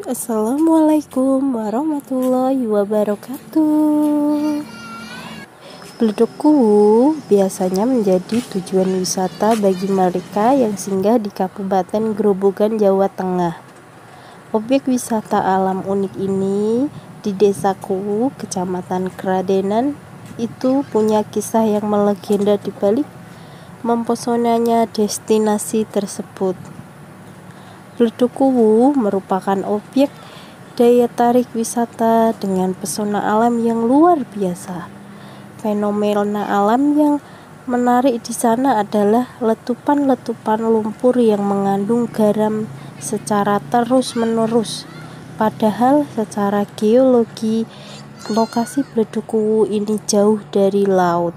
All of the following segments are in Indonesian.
Assalamualaikum warahmatullahi wabarakatuh. Beledukkuwu biasanya menjadi tujuan wisata bagi mereka yang singgah di Kabupaten Grobogan, Jawa Tengah. Objek wisata alam unik ini di Desa Kuwu, Kecamatan Kradenan, itu punya kisah yang melegenda di balik mempesonanya destinasi tersebut. Beledukkuwu merupakan objek daya tarik wisata dengan pesona alam yang luar biasa. Fenomena alam yang menarik di sana adalah letupan-letupan lumpur yang mengandung garam secara terus-menerus. Padahal secara geologi, lokasi Beledukkuwu ini jauh dari laut.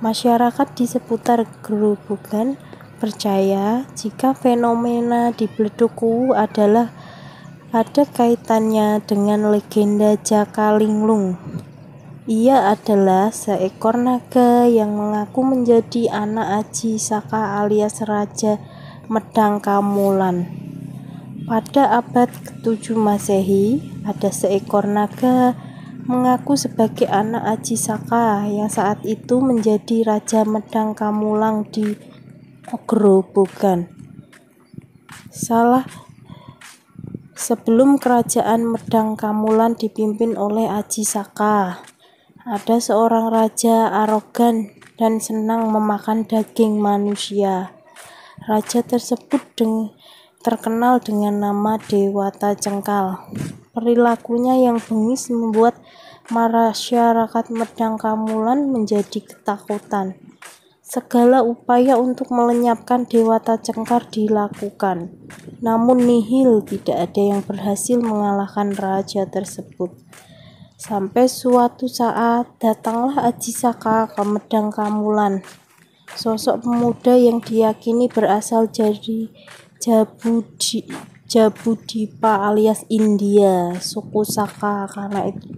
Masyarakat di seputar Grobogan percaya jika fenomena di Beledukkuwu ada kaitannya dengan legenda Jaka Linglung. Ia adalah seekor naga yang mengaku menjadi anak Aji Saka alias Raja Medang Kamulan. Pada abad ke-7 Masehi, ada seekor naga mengaku sebagai anak Aji Saka yang saat itu menjadi Raja Medang Kamulan di Grobogan. Sebelum kerajaan Medang Kamulan dipimpin oleh Aji Saka, ada seorang raja arogan dan senang memakan daging manusia. Raja tersebut terkenal dengan nama Dewata Cengkal. Perilakunya yang bengis membuat masyarakat Medang Kamulan menjadi ketakutan. Segala upaya untuk melenyapkan Dewata Cengkar dilakukan, namun nihil, tidak ada yang berhasil mengalahkan raja tersebut. Sampai suatu saat datanglah Aji Saka ke Medang Kamulan. Sosok pemuda yang diyakini berasal dari Jabudipa alias India, suku Saka, karena itu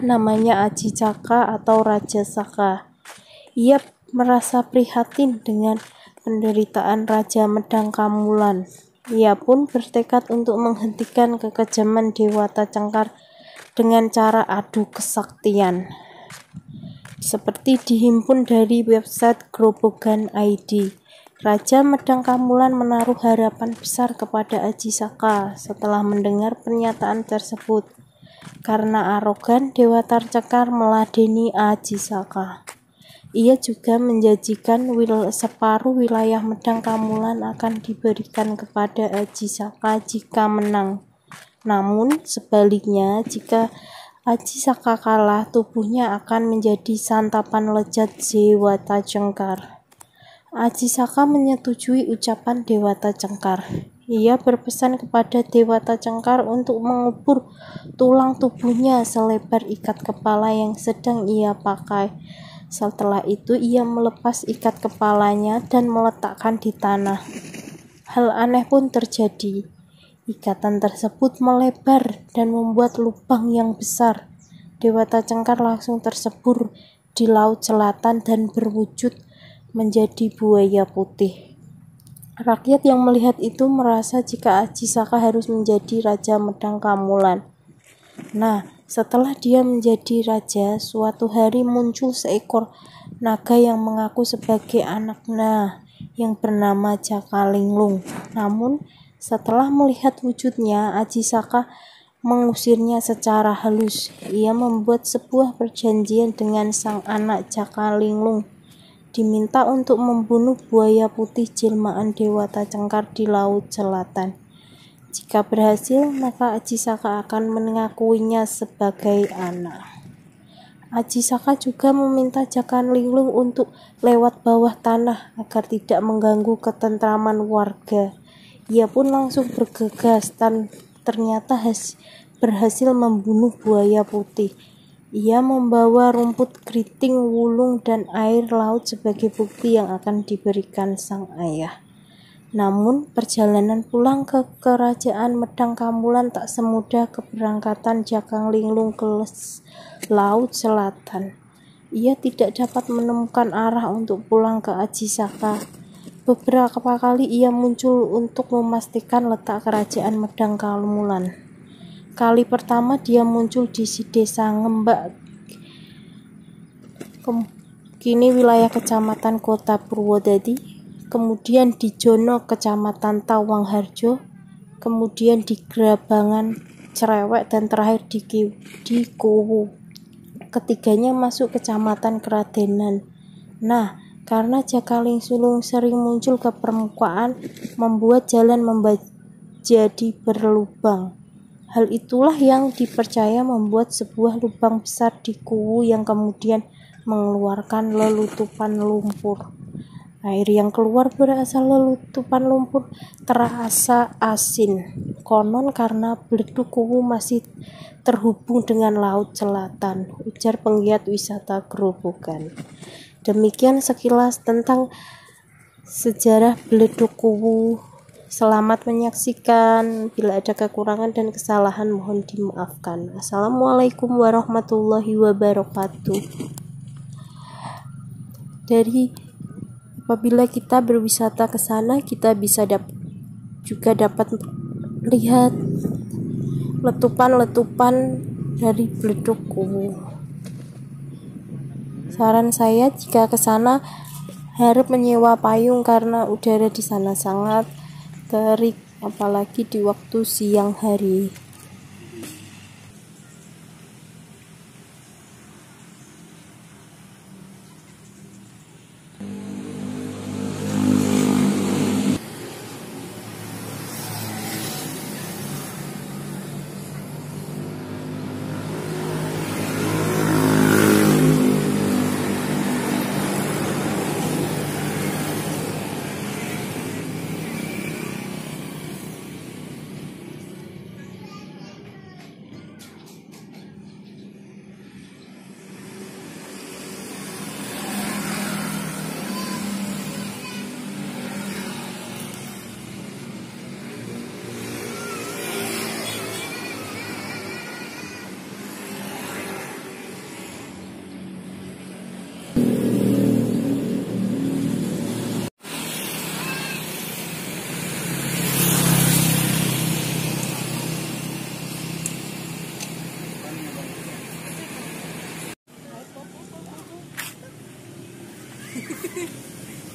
namanya Aji Saka atau Raja Saka. Ia merasa prihatin dengan penderitaan Raja Medang Kamulan. Ia pun bertekad untuk menghentikan kekejaman Dewata Cengkar dengan cara adu kesaktian. Seperti dihimpun dari website Grobogan ID, Raja Medang Kamulan menaruh harapan besar kepada Aji Saka setelah mendengar pernyataan tersebut. Karena arogan, Dewata Cengkar meladeni Aji Saka. Ia juga menjanjikan separuh wilayah Medang Kamulan akan diberikan kepada Aji Saka jika menang. Namun sebaliknya, jika Aji Saka kalah, tubuhnya akan menjadi santapan lezat Dewata Cengkar. Aji Saka menyetujui ucapan Dewata Cengkar. Ia berpesan kepada Dewata Cengkar untuk mengubur tulang tubuhnya selebar ikat kepala yang sedang ia pakai. Setelah itu ia melepas ikat kepalanya dan meletakkan di tanah. Hal aneh pun terjadi. Ikatan tersebut melebar dan membuat lubang yang besar. Dewata Cengkar langsung tersebur di Laut Selatan dan berwujud menjadi buaya putih. Rakyat yang melihat itu merasa jika Aji Saka harus menjadi Raja Medang Kamulan. Setelah dia menjadi raja, suatu hari muncul seekor naga yang mengaku sebagai anaknya yang bernama Jaka Linglung. Namun, setelah melihat wujudnya, Aji Saka mengusirnya secara halus. Ia membuat sebuah perjanjian dengan sang anak Jaka Linglung. Diminta untuk membunuh buaya putih jelmaan Dewata Cengkar di Laut Selatan. Jika berhasil, maka Aji Saka akan mengakuinya sebagai anak. Aji Saka juga meminta Jaka Linglung untuk lewat bawah tanah agar tidak mengganggu ketentraman warga. Ia pun langsung bergegas dan ternyata berhasil membunuh buaya putih. Ia membawa rumput keriting, wulung, dan air laut sebagai bukti yang akan diberikan sang ayah. Namun, perjalanan pulang ke kerajaan Medang Kamulan tak semudah keberangkatan Jaka Linglung ke Laut Selatan. Ia tidak dapat menemukan arah untuk pulang ke Aji Saka. Beberapa kali ia muncul untuk memastikan letak kerajaan Medang Kamulan. Kali pertama dia muncul di desa Ngembak, kini wilayah Kecamatan Kota Purwodadi, kemudian di Jono Kecamatan Tawangharjo, kemudian di Grabangan Cerewek, dan terakhir di Kuwu. Ketiganya masuk Kecamatan Keradenan. Nah, karena Jakaling Sulung sering muncul ke permukaan, membuat jalan jadi berlubang. Hal itulah yang dipercaya membuat sebuah lubang besar di Kuwu yang kemudian mengeluarkan letupan lumpur. Air yang keluar berasal letupan lumpur terasa asin. Konon karena beleduk Kuwu masih terhubung dengan Laut Selatan, ujar penggiat wisata Grobogan. Demikian sekilas tentang sejarah beleduk Kuwu. Selamat menyaksikan. Bila ada kekurangan dan kesalahan mohon dimaafkan. Assalamualaikum warahmatullahi wabarakatuh. Apabila kita berwisata ke sana, kita bisa juga dapat lihat letupan-letupan dari beleduk Kuwu. Saran saya jika ke sana harap menyewa payung karena udara di sana sangat terik, apalagi di waktu siang hari.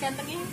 Gantengnya